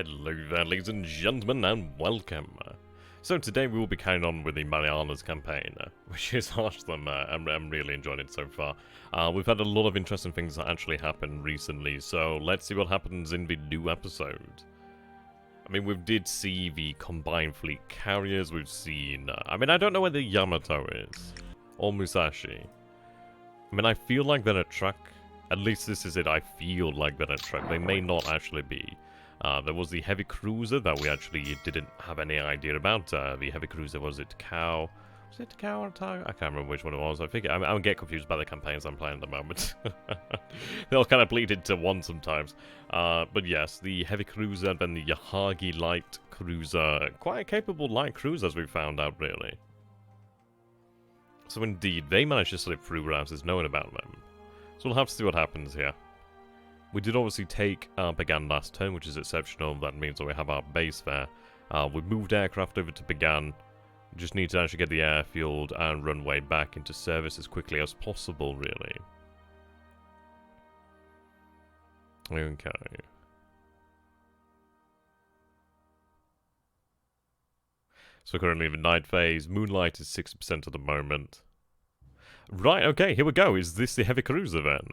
Hello there, ladies and gentlemen, and welcome. So today we will be carrying on with the Marianas campaign, which is awesome. I'm really enjoying it so far. We've had a lot of interesting things that actually happened recently, so let's see what happens in the new episode. I mean, we did see the combined fleet carriers, we've seen... I mean, I don't know where the Yamato is, or Musashi. I mean, I feel like they're a truck. At least this is it, I feel like they're a truck. They may not actually be. There was the heavy cruiser that we actually didn't have any idea about. The heavy cruiser, was it Cow? Was it Cow or Tiger? I can't remember which one it was. I think I get confused by the campaigns I'm playing at the moment. They all kind of bleed into one sometimes. But yes, the heavy cruiser, then the Yahagi light cruiser. Quite a capable light cruiser, as we found out, really. So indeed, they managed to slip through without us knowing about them. So we'll have to see what happens here. We did obviously take Pagan last turn, which is exceptional. That means that we have our base there. We've moved aircraft over to Pagan. We just need to actually get the airfield and runway back into service as quickly as possible, really. Okay. So currently in the night phase, Moonlight is 60% at the moment. Right, okay, here we go. Is this the heavy cruiser then?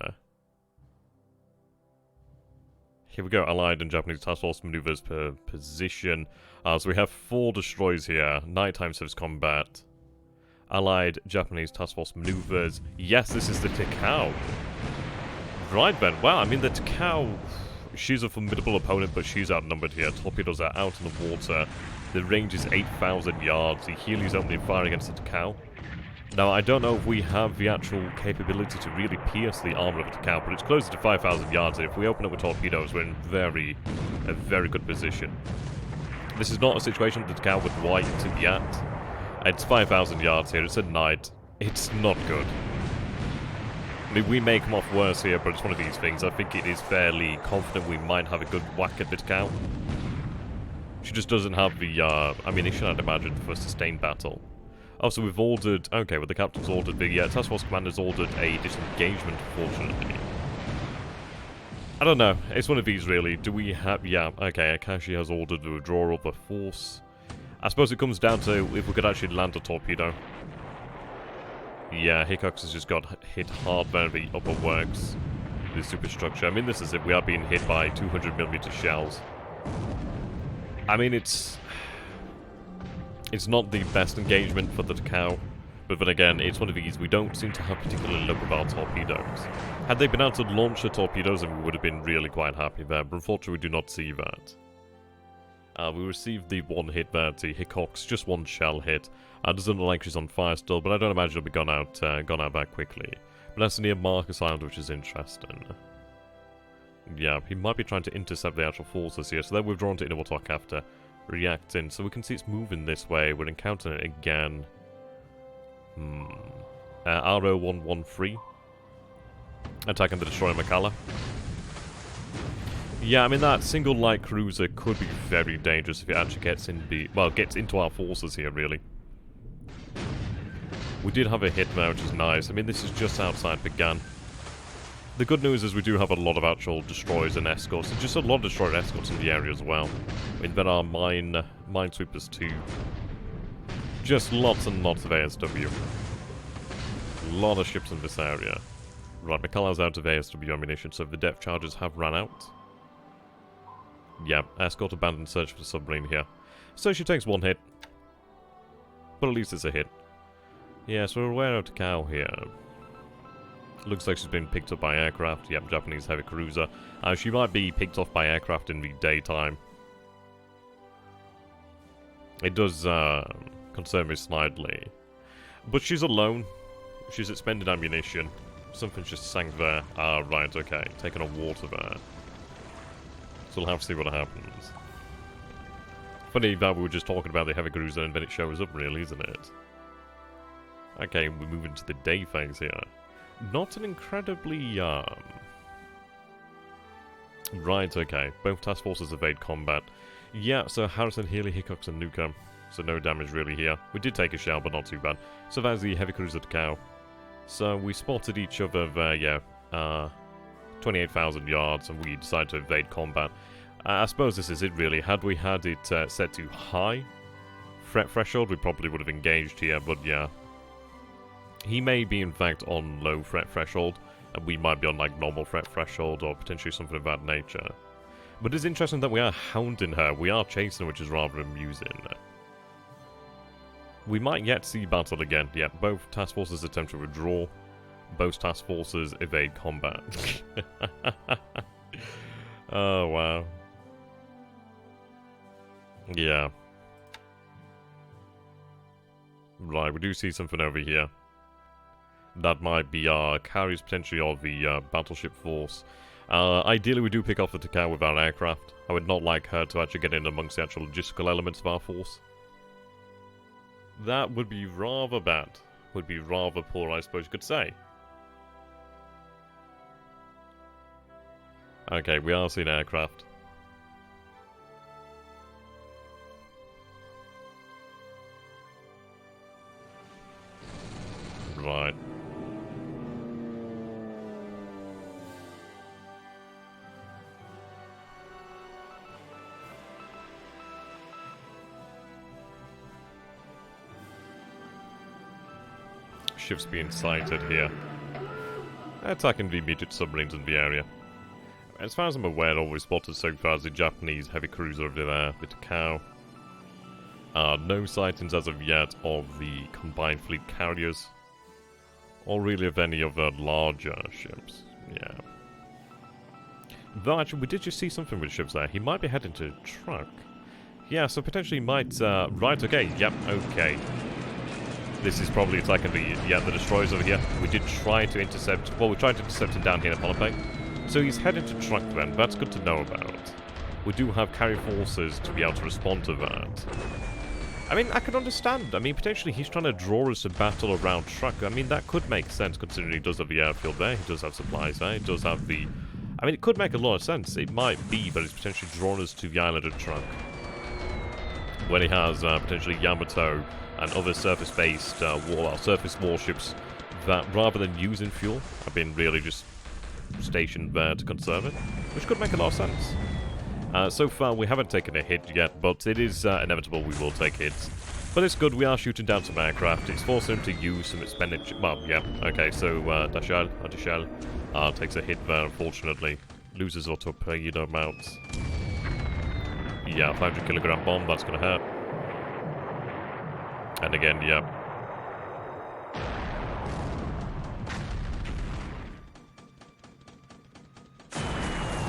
Here we go, Allied and Japanese task force maneuvers per position. So we have 4 destroyers here. Nighttime service combat. Allied Japanese task force maneuvers. Yes, this is the Takao. Right then, wow, I mean the Takao, she's a formidable opponent, but she's outnumbered here. Torpedoes are out in the water. The range is 8,000 yards. The Healy's only firing against the Takao. Now, I don't know if we have the actual capability to really pierce the armor of the Takao, but it's closer to 5,000 yards, and if we open up with torpedoes, we're in a very good position. This is not a situation that the Takao would like to be at. It's 5,000 yards here, it's at night. It's not good. I mean, we may come off worse here, but it's one of these things. I think it is fairly confident we might have a good whack at the Takao. She just doesn't have the ammunition, I'd imagine, for a sustained battle. Oh, so we've ordered... Okay, well, the captain's ordered the... Task Force Commander's ordered a disengagement, fortunately. I don't know. It's one of these, really. Do we have... Yeah, okay, Akashi has ordered the withdrawal of the force. I suppose it comes down to if we could actually land a torpedo. Yeah, Hickox has just got hit hard by the upper works. The superstructure. I mean, this is it. We are being hit by 200mm shells. I mean, it's not the best engagement for the Takao, but then again, it's one of these, we don't seem to have particular luck with our torpedoes. Had they been able to launch the torpedoes, then we would have been really quite happy there, but unfortunately we do not see that. We received the 1 hit there to Hickox, just 1 shell hit. Doesn't look like she's on fire still, but I don't imagine it'll be gone out that quickly. But that's near Marcus Island, which is interesting. Yeah, he might be trying to intercept the actual forces here, so they're withdrawn to Inuwatok after reacting, so we can see it's moving this way. We're encountering it again. RO-113 attacking the destroyer Makala. Yeah, I mean that single light cruiser could be very dangerous if it actually gets into our forces here, really. We did have a hit there, which is nice. I mean, this is just outside Pagan. The good news is we do have a lot of actual destroyers and escorts, and just a lot of destroyer and escorts in the area as well. I mean, there are minesweepers too. Just lots and lots of ASW. A lot of ships in this area. Right, McCullough's out of ASW ammunition, so the depth charges have run out. Yeah, escort abandoned search for the submarine here. So she takes 1 hit. But at least it's a hit. Yeah, so we're aware of Takao here. Looks like she's been picked up by aircraft. Yep, Japanese heavy cruiser. She might be picked off by aircraft in the daytime. It does concern me slightly. But she's alone. She's expended ammunition. Something's just sank there. Right, okay. Taking on water there. So we'll have to see what happens. Funny that we were just talking about the heavy cruiser and then it shows up, really, isn't it? Okay, we move into the day phase here. Not an incredibly, Right, okay. Both task forces evade combat. Yeah, so Harrison, Healy, Hickox, and Nuka. So no damage really here. We did take a shell, but not too bad. So that's the heavy cruiser Takao. So we spotted each other there, 28,000 yards, and we decided to evade combat. I suppose this is it really. Had we had it set to high threat threshold, we probably would have engaged here, but yeah. He may be in fact on low threat threshold, and we might be on like normal threat threshold or potentially something of that nature. But it's interesting that we are hounding her, we are chasing her, which is rather amusing. We might yet see battle again. Yeah, both task forces attempt to withdraw. Both task forces evade combat. Oh, wow. Yeah. Right, we do see something over here. That might be our carriers potentially of the battleship force. Ideally, we do pick off the Takao with our aircraft. I would not like her to actually get in amongst the actual logistical elements of our force. That would be rather bad. Would be rather poor, I suppose you could say. Okay, we are seeing aircraft. Right. Ships being sighted here. Attacking the immediate submarines in the area. As far as I'm aware, all we've spotted so far is the Japanese heavy cruiser over there, the Takao. No sightings as of yet of the combined fleet carriers. Or really of any of the larger ships. Yeah. Though actually, we did just see something with ships there. He might be heading to truck. Yeah, so potentially might... right, okay, yep, okay. This is probably attacking the destroyers over here. We did try to intercept... Well, we tried to intercept him down here in Polypay. So he's heading to truck then. That's good to know about. We do have carrier forces to be able to respond to that. I mean, I can understand. I mean, potentially he's trying to draw us to battle around truck. I mean, that could make sense considering he does have the airfield there. He does have supplies there. He does have the... I mean, it could make a lot of sense. It might be that he's potentially drawn us to the island of truck. When he has potentially Yamato and other surface-based surface warships that, rather than using fuel, have been really just stationed there to conserve it, which could make a lot of sense. So far, we haven't taken a hit yet, but it is inevitable we will take hits. But it's good, we are shooting down some aircraft. It's forcing him to use some expenditure. Well, yeah, okay, so Dashal takes a hit there, unfortunately. Loses our torpedo amounts. Yeah, 500 kilogram bomb, that's gonna hurt. And again, yeah.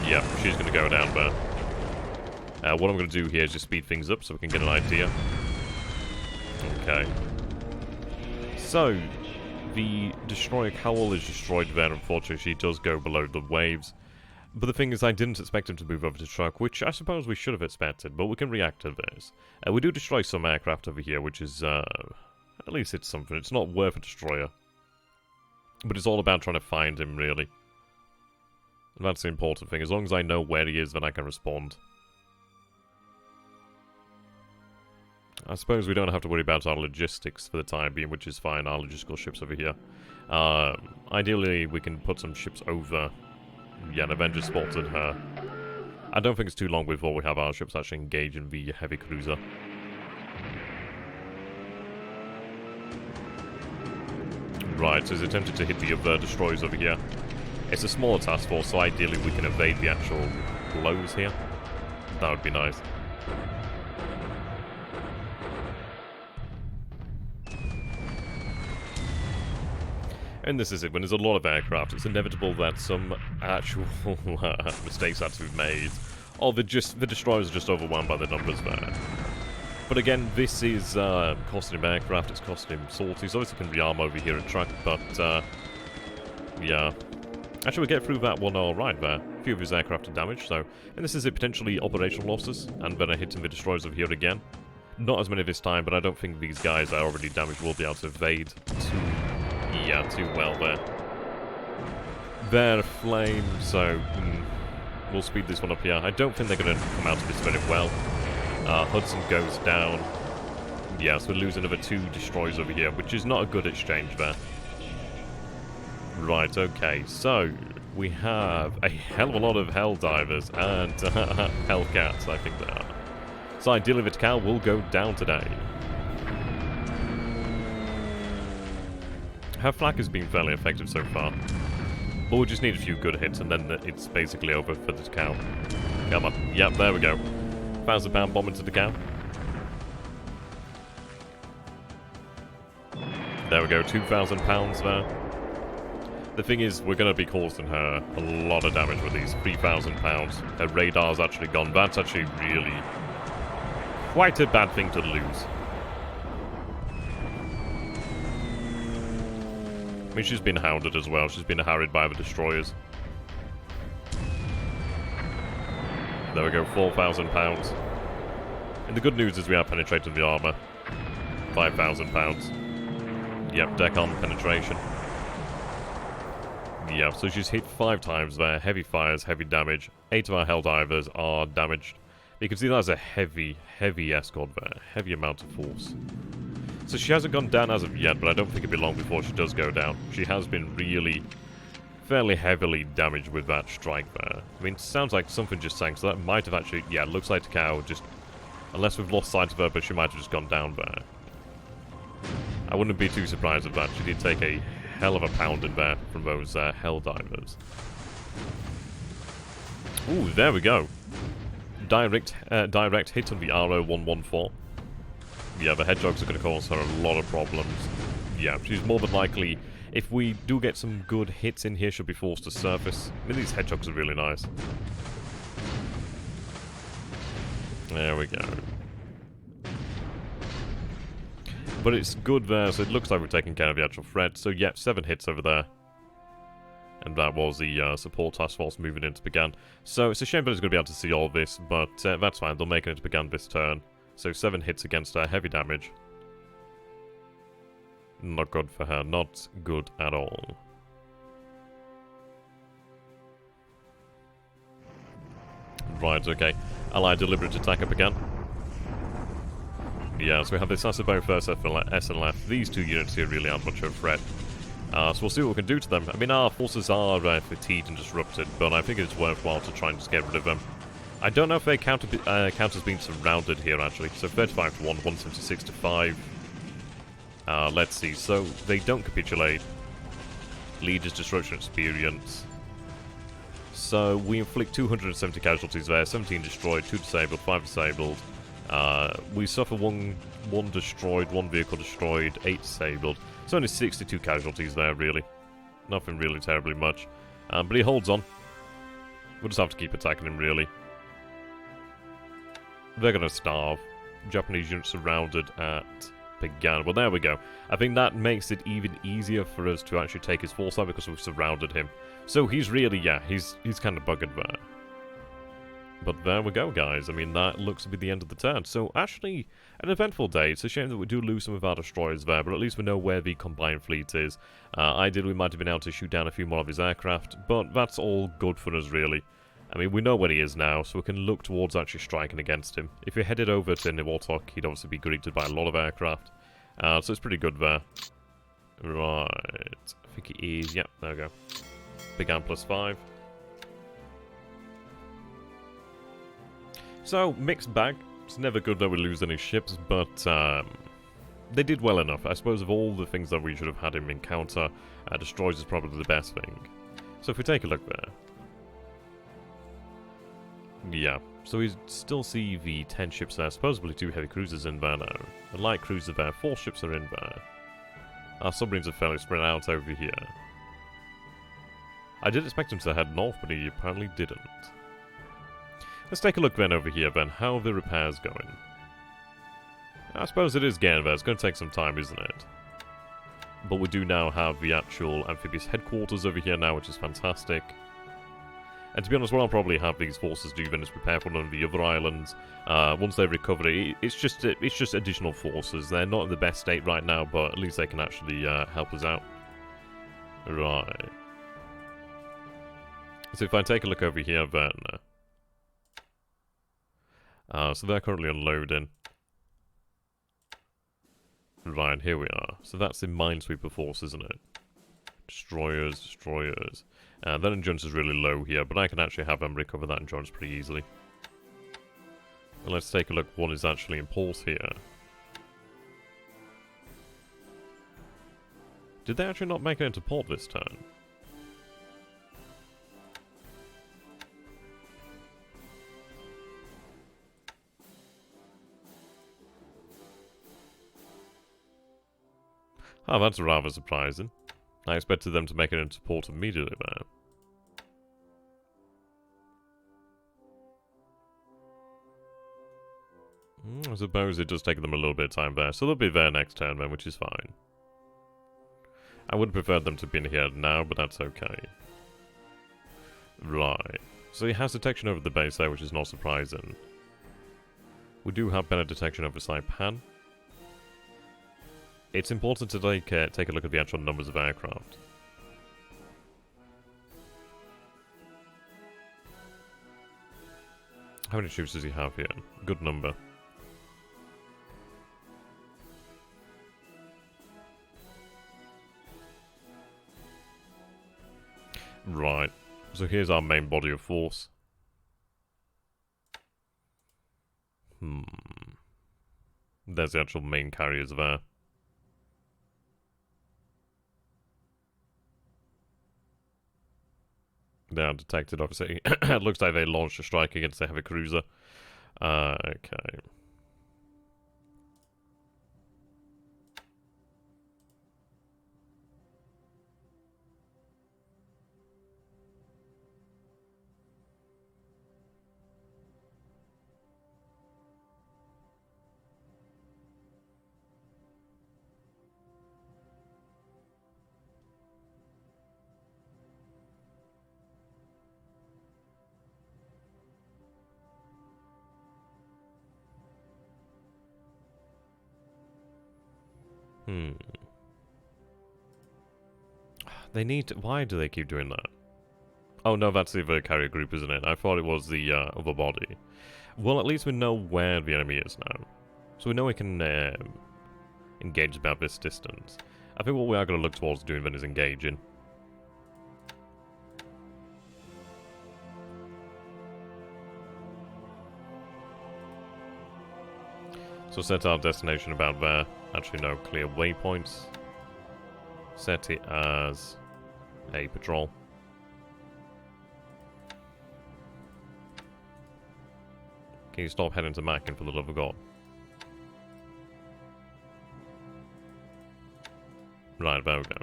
Yeah, she's gonna go down there. What I'm gonna do here is just speed things up so we can get an idea. Okay. So, the destroyer Cowl is destroyed there, unfortunately. She does go below the waves. But the thing is, I didn't expect him to move over to truck, which I suppose we should have expected, but we can react to this. We do destroy some aircraft over here, which is, at least it's something. It's not worth a destroyer. But it's all about trying to find him, really. And that's the important thing. As long as I know where he is, then I can respond. I suppose we don't have to worry about our logistics for the time being, which is fine. Our logistical ships over here. Ideally, we can put some ships over. Yeah, an Avenger spotted her. I don't think it's too long before we have our ships actually engage in the heavy cruiser. Right, so he's attempted to hit the other destroyers over here. It's a smaller task force, so ideally we can evade the actual blows here. That would be nice. And this is it, when there's a lot of aircraft, it's inevitable that some actual mistakes have to be made. Or the destroyers are just overwhelmed by the numbers there. But again, this is costing him aircraft, it's costing him salties. He's obviously can rearm over here at truck, but yeah. Actually, we get through that one alright there. A few of his aircraft are damaged, so... And this is it, potentially operational losses, and then I hit him with destroyers over here again. Not as many this time, but I don't think these guys that are already damaged will be able to evade too well there. They're aflame, so we'll speed this one up here. I don't think they're going to come out of this very well. Hudson goes down. Yeah, so we lose another 2 destroyers over here, which is not a good exchange there. Right, okay, so we have a hell of a lot of Hell Divers and Hellcats, I think they are. So ideally the cow will go down today. Her flak has been fairly effective so far. But we just need a few good hits and then it's basically over for the cow. Come on. Yep, there we go. £1,000 bomb into the cow. There we go, £2,000 there. The thing is, we're going to be causing her a lot of damage with these, £3,000. Her radar's actually gone. That's actually really quite a bad thing to lose. I mean, she's been hounded as well. She's been harried by the destroyers. There we go, £4,000. And the good news is we are penetrating the armor. £5,000. Yep, deck on penetration. Yeah, so she's hit 5 times there. Heavy fires, heavy damage. 8 of our Helldivers are damaged. You can see that's a heavy, heavy escort there. Heavy amount of force. So she hasn't gone down as of yet, but I don't think it'll be long before she does go down. She has been really fairly heavily damaged with that strike there. I mean, it sounds like something just sank, so that might have actually... Yeah, it looks like the cow just... Unless we've lost sight of her, but she might have just gone down there. I wouldn't be too surprised if that. She did take a hell of a pounding there from those Helldivers. Ooh, there we go. Direct hit on the RO-114. Yeah, the hedgehogs are going to cause her a lot of problems. Yeah, she's more than likely... If we do get some good hits in here, she'll be forced to surface. I mean, these hedgehogs are really nice. There we go. But it's good there, so it looks like we're taking care of the actual threat. So, yeah, 7 hits over there. And that was the support task force moving into Began. So, it's a shame that it's going to be able to see all of this, but that's fine. They'll make it into Began this turn. So, 7 hits against her, heavy damage. Not good for her. Not good at all. Right, okay. Allied deliberate attack up again. Yeah, so we have this Sasebo first SLF. These 2 units here really aren't much of a threat. So we'll see what we can do to them. I mean, our forces are fatigued and disrupted, but I think it's worthwhile to try and just get rid of them. I don't know if they count as being surrounded here, actually. So 35 to 1, 176 to 5. Let's see. So they don't capitulate. Leaders disruption experience. So we inflict 270 casualties there. 17 destroyed, 2 disabled, 5 disabled. We suffer 1 destroyed, 1 vehicle destroyed, 8 disabled. It's only 62 casualties there, really. Nothing really terribly much. But he holds on. We'll just have to keep attacking him, really. They're going to starve. Japanese units surrounded at Began. Well, there we go. I think that makes it even easier for us to actually take his force out because we've surrounded him. So he's really, yeah, he's kind of buggered there. But there we go, guys. I mean, that looks to be the end of the turn. So, actually, an eventful day. It's a shame that we do lose some of our destroyers there, but at least we know where the combined fleet is. Ideally, we might have been able to shoot down a few more of his aircraft, but that's all good for us, really. I mean, we know where he is now, so we can look towards actually striking against him. If we headed over to Nivortok, he'd obviously be greeted by a lot of aircraft. So it's pretty good there. Right. I think he is... Yep, there we go. Began +5. So, mixed bag. It's never good that we lose any ships, but they did well enough. I suppose of all the things that we should have had him encounter, destroyers is probably the best thing. So if we take a look there. Yeah, so we still see the 10 ships there, supposedly 2 heavy cruisers in there now. A light cruiser there, 4 ships are in there. Our submarines are fairly spread out over here. I did expect him to head north, but he apparently didn't. Let's take a look then over here then. How are the repairs going? I suppose it is getting there. It's going to take some time, isn't it? But we do now have the actual amphibious headquarters over here now, which is fantastic. And to be honest, what I'll probably have these forces do then is prepare for one of the other islands. Once they've recovered it, it's just additional forces. They're not in the best state right now, but at least they can actually help us out. Right. So if I take a look over here then... so they're currently unloading. Right, here we are. So that's the Minesweeper force, isn't it? Destroyers, destroyers. Their endurance is really low here, but I can actually have them recover that endurance pretty easily. And let's take a look what is actually in port here. Did they actually not make it into port this turn? Oh, that's rather surprising. I expected them to make it into port immediately there. I suppose it does take them a little bit of time there, so they'll be there next turn then, which is fine. I would prefer them to be in here now, but that's okay. Right. So he has detection over the base there, which is not surprising. We do have better detection over Saipan. It's important to take a look at the actual numbers of aircraft. How many troops does he have here? Good number. Right. So here's our main body of force. There's the actual main carriers there. They are detected, obviously. It looks like they launched a strike against the heavy cruiser. Okay. They need to, why do they keep doing that? Oh no, that's the other carrier group, isn't it? I thought it was the other body. Well, at least we know where the enemy is now. So we know we can engage about this distance. I think what we are going to look towards doing then is engaging. So set our destination about there. Actually, no, clear waypoints. Set it as a patrol. Can you stop heading to Mackin for the love of God? Right, there we go.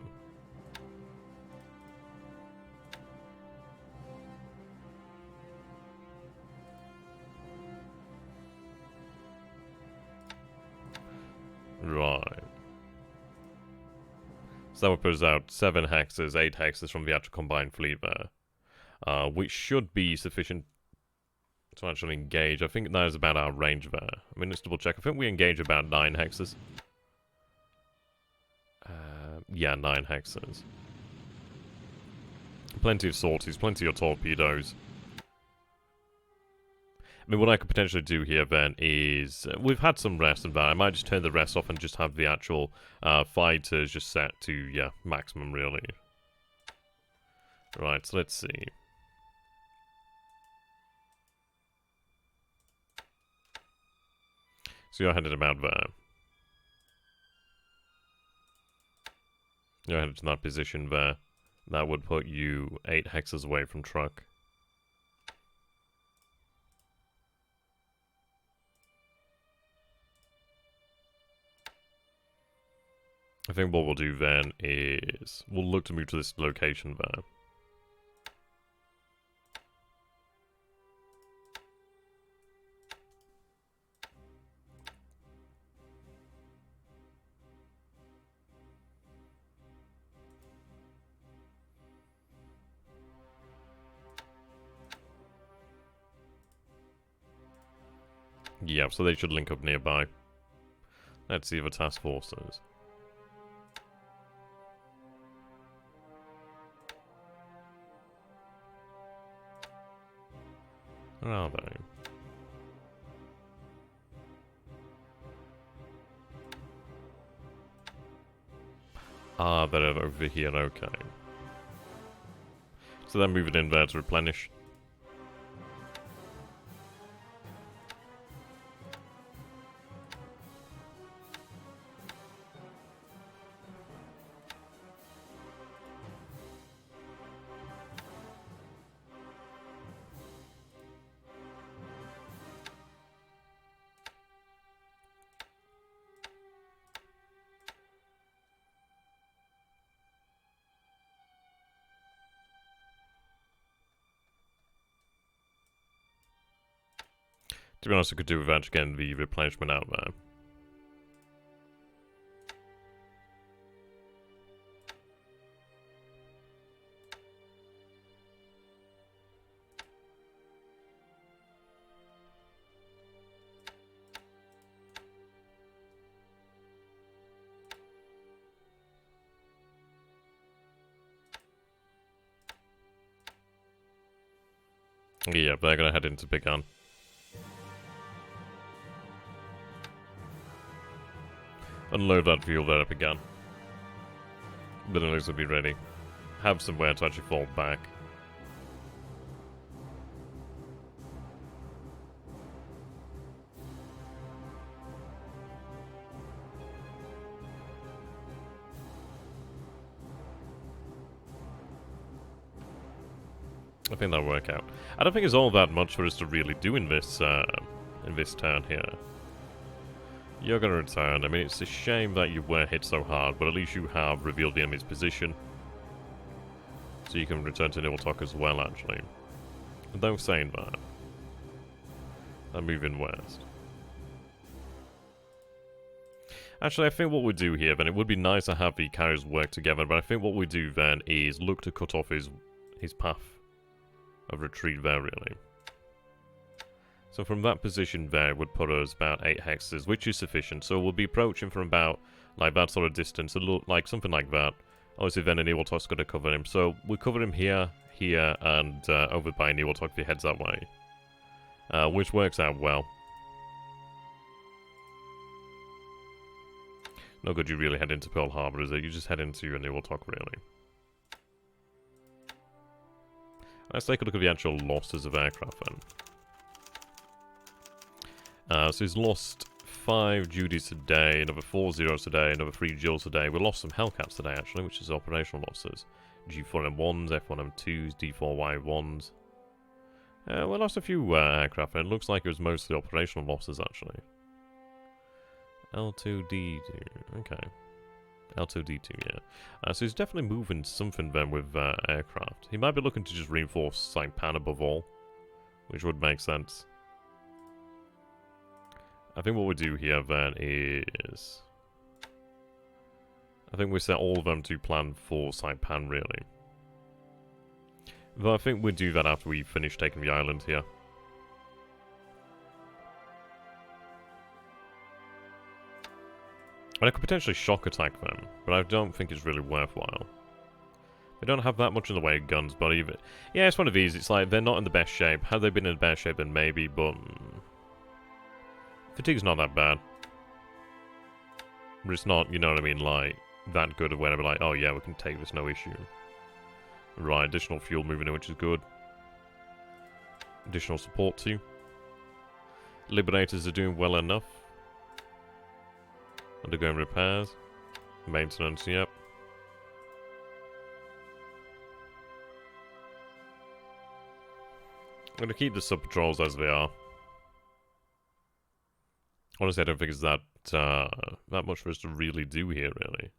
Right. So that would put us out 7 hexes, 8 hexes from the actual combined fleet there. Which should be sufficient to actually engage. I think that is about our range there. I mean, let's double check. I think we engage about 9 hexes. Yeah, 9 hexes. Plenty of sorties, plenty of torpedoes. I mean, what I could potentially do here then is... we've had some rest and that. I might just turn the rest off and just have the actual fighters just set to, yeah, maximum, really. Right, so let's see. So you're headed about there. You're headed to that position there. That would put you 8 hexes away from truck. I think what we'll do then is we'll look to move to this location there. Yeah, so they should link up nearby. Let's see the task forces. Where are they? Ah, they're over here, okay. So they're moving in there to replenish. To be honest, I could do without getting the replenishment out there. Yeah, they're gonna head into Big Gun. Unload that fuel there up again. But at least we'll be ready. Have somewhere to actually fall back. I think that'll work out. I don't think it's all that much for us to really do in this turn here. You're gonna return. I mean, it's a shame that you were hit so hard, but at least you have revealed the enemy's position. So you can return to Naval Talk as well, actually. And though saying that, I'm moving west. Actually, I think what we do here, then, it would be nice to have the carriers work together, but I think what we do then is look to cut off his path of retreat there, really. So from that position there would put us about 8 hexes, which is sufficient. So we'll be approaching from about like that sort of distance, like something like that. Obviously then an Naval Talk's going to cover him. So we'll cover him here, here, and over by Naval Talk if he heads that way. Which works out well. No good you really head into Pearl Harbor, is it? You just head into your Naval Talk, really. Let's take a look at the actual losses of aircraft then. So he's lost 5 Judys today, another 4 Zeros today, another 3 Jills today. We lost some Hellcats today, actually, which is operational losses. G4M1s, F1M2s, D4Y1s. We lost a few aircraft, and it looks like it was mostly operational losses, actually. L2D2, okay. L2D2, yeah. So he's definitely moving something then with aircraft. He might be looking to just reinforce Saipan above all, which would make sense. I think what we do here then is... I think we set all of them to plan for Saipan, really. Though I think we'll do that after we finish taking the island here. And I could potentially shock attack them, but I don't think it's really worthwhile. They don't have that much in the way of guns, but even... Yeah, it's one of these, it's like, they're not in the best shape. Had they been in the best shape, then maybe, but... Fatigue's not that bad. But it's not, you know what I mean, like, that good of where I'd be like, oh yeah, we can take this, no issue. Right, additional fuel moving in, which is good. Additional support too. Liberators are doing well enough. Undergoing repairs. Maintenance, yep. I'm going to keep the sub-patrols as they are. Honestly, I don't think it's that much for us to really do here, really.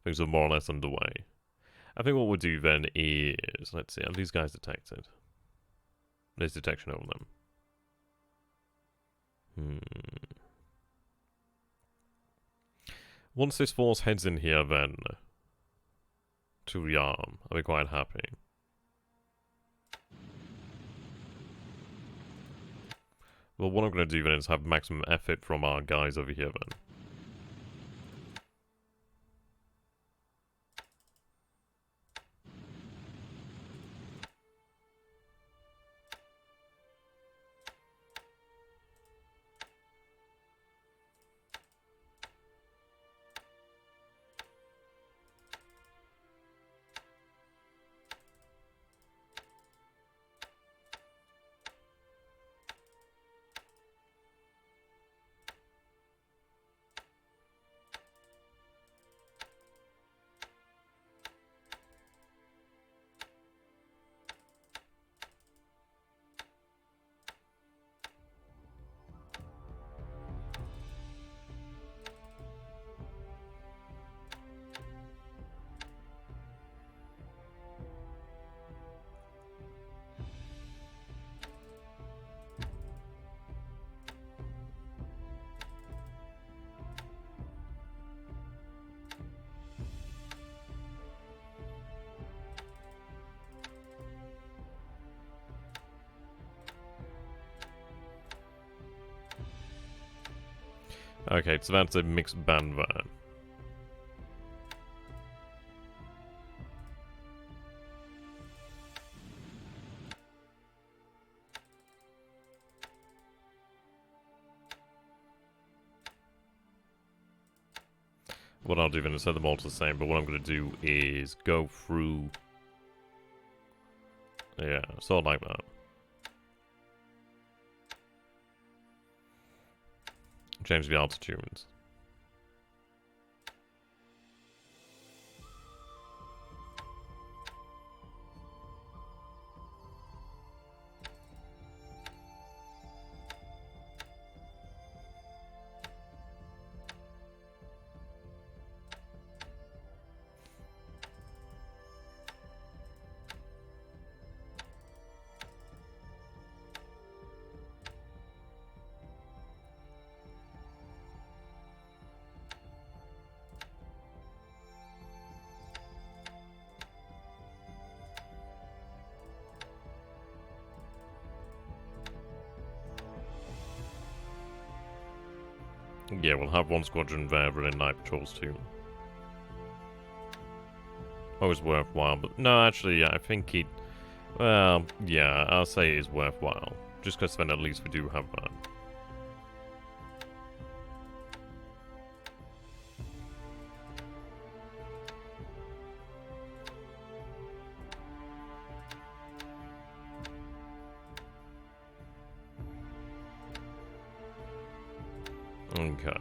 Things are more or less underway. I think what we'll do then is... Let's see, are these guys detected? There's detection over them. Once this force heads in here, then... to rearm, I'll be quite happy. Well, what I'm going to do then is have maximum effort from our guys over here then. Okay, so that's a mixed band there. What I'll do then is set them all to the same, but what I'm going to do is go through... Yeah, sort of like that. Change the altitudes. Yeah, we'll have one squadron there running night patrols too. Always worthwhile, but no, actually, yeah, I think it... Well, yeah, I'll say it is worthwhile. Just because then at least we do have that. Okay.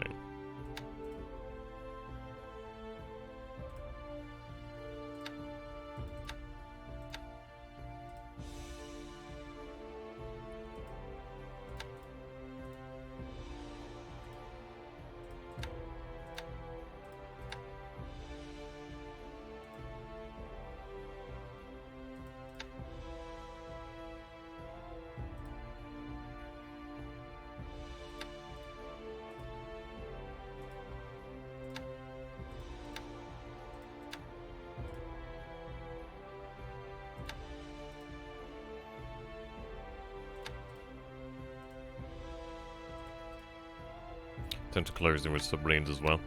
Tend to close in with submarines as well.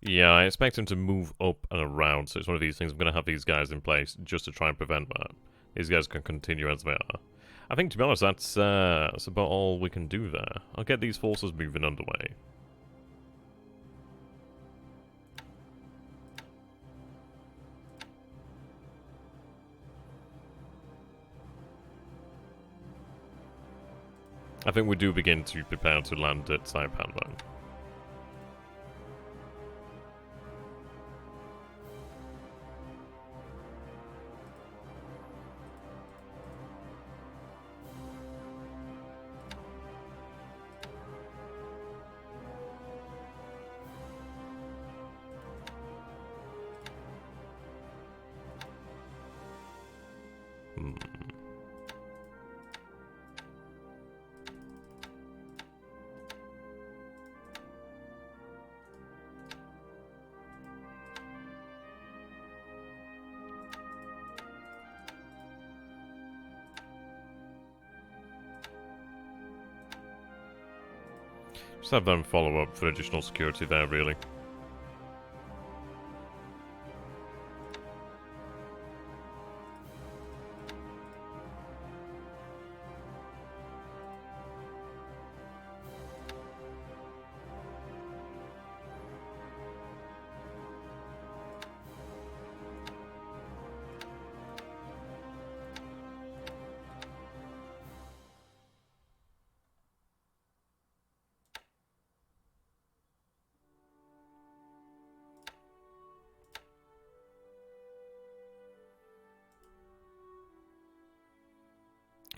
Yeah, I expect him to move up and around, so it's one of these things. I'm going to have these guys in place just to try and prevent that. These guys can continue as they are. I think, to be honest, that's about all we can do there. I'll get these forces moving underway. I think we do begin to prepare to land at Saipan then. Just have them follow up for additional security there, really.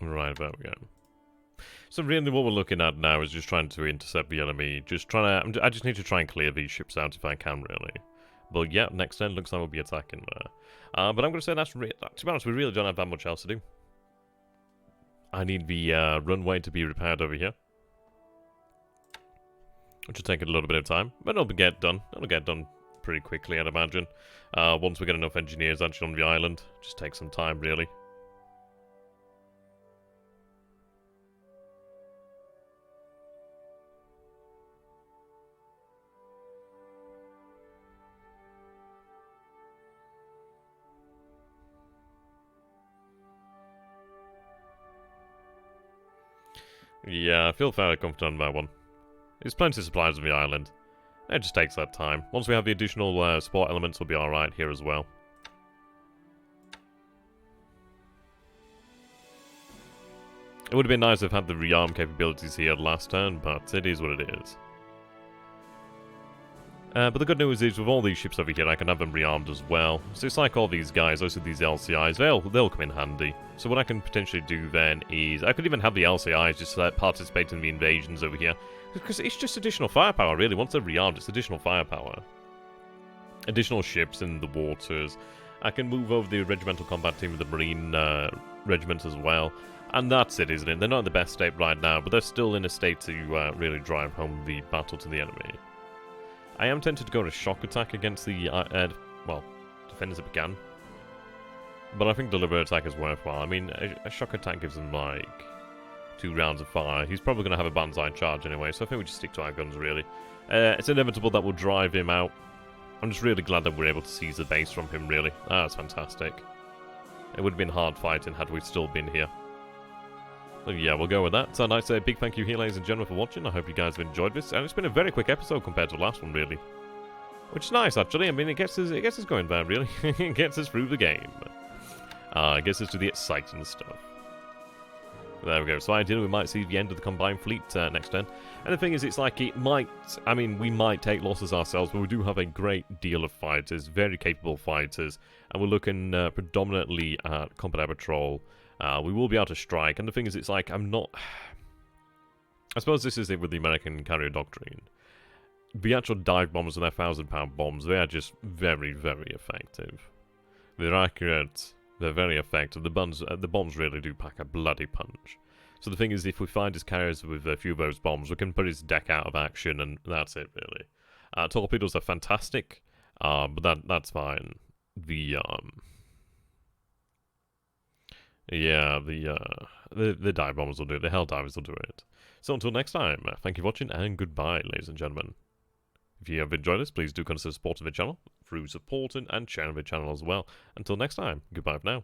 Right, there we go. So really what we're looking at now is just trying to intercept the enemy. I just need to try and clear these ships out if I can, really. But yeah, next turn looks like we'll be attacking there. But I'm going to say that's... to be honest, we really don't have that much else to do. I need the runway to be repaired over here. Which will take a little bit of time, but it'll get done. It'll get done pretty quickly, I'd imagine. Once we get enough engineers actually on the island. Just take some time, really. Yeah, I feel fairly confident on that one. There's plenty of supplies on the island. It just takes that time. Once we have the additional support elements, we'll be alright here as well. It would have been nice to have had the rearm capabilities here last turn, but it is what it is. But the good news is, with all these ships over here, I can have them rearmed as well. So it's like all these guys, also these LCIs, they'll come in handy. So what I can potentially do then is, I could even have the LCIs just participate in the invasions over here. Because it's just additional firepower, really. Once they're rearmed, it's additional firepower. Additional ships in the waters. I can move over the regimental combat team with the Marine regiment as well. And that's it, isn't it? They're not in the best state right now, but they're still in a state to really drive home the battle to the enemy. I am tempted to go to shock attack against the, defenders if I can. But I think deliberate attack is worthwhile. I mean, a shock attack gives them, like, 2 rounds of fire. He's probably going to have a banzai charge anyway, so I think we just stick to our guns, really. It's inevitable that we'll drive him out. I'm just really glad that we're able to seize the base from him, really. That's fantastic. It would have been hard fighting had we still been here. So yeah, we'll go with that. So I'd like to say a big thank you here, ladies and gentlemen, for watching. I hope you guys have enjoyed this. And it's been a very quick episode compared to the last one, really. Which is nice, actually. I mean, it gets us going bad, really. It gets us through the game. It gets us to the exciting stuff. There we go. So ideally, we might see the end of the combined fleet next turn. And the thing is, it's like it might... I mean, we might take losses ourselves, but we do have a great deal of fighters, very capable fighters. And we're looking predominantly at combat patrol. We will be able to strike, and the thing is, it's like, I'm not... I suppose this is it with the American carrier doctrine. The actual dive bombers and their 1,000-pound bombs, they are just very, very effective. They're accurate, they're very effective. The bombs really do pack a bloody punch. So the thing is, if we find his carriers with a few of those bombs, we can put his deck out of action, and that's it, really. Torpedoes are fantastic, but that's fine. Yeah, the dive bombers will do it. The hell divers will do it. So until next time, thank you for watching, and goodbye, ladies and gentlemen. If you have enjoyed this, please do consider supporting the channel through supporting and sharing the channel as well. Until next time, goodbye for now.